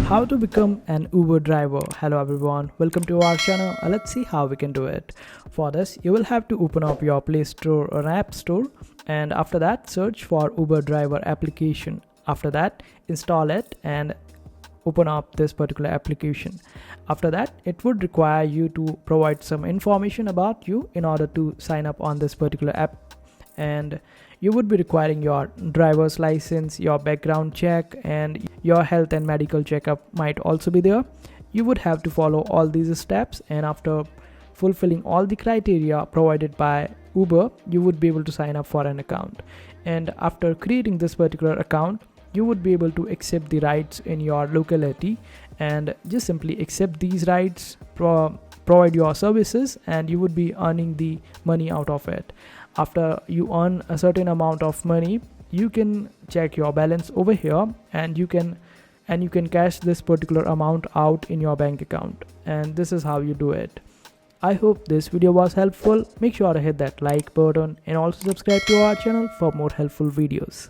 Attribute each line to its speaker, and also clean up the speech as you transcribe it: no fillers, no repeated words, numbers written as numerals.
Speaker 1: How to become an Uber driver. Hello everyone, welcome to our channel. Let's see how we can do it. For this, you will have to open up your Play Store or App Store, and after that search for Uber driver application. After that, install it and open up this particular application. After that, it would require you to provide some information about you in order to sign up on this particular app, and you would be requiring your driver's license, your background check, and your health and medical checkup might also be there. You would have to follow all these steps, and after fulfilling all the criteria provided by Uber, you would be able to sign up for an account. And after creating this particular account, you would be able to accept the rides in your locality and just simply accept these rides, provide your services, and you would be earning the money out of it. After you earn a certain amount of money, you can check your balance over here, and you can cash this particular amount out in your bank account. And this is how you do it. I hope this video was helpful. Make sure to hit that like button and also subscribe to our channel for more helpful videos.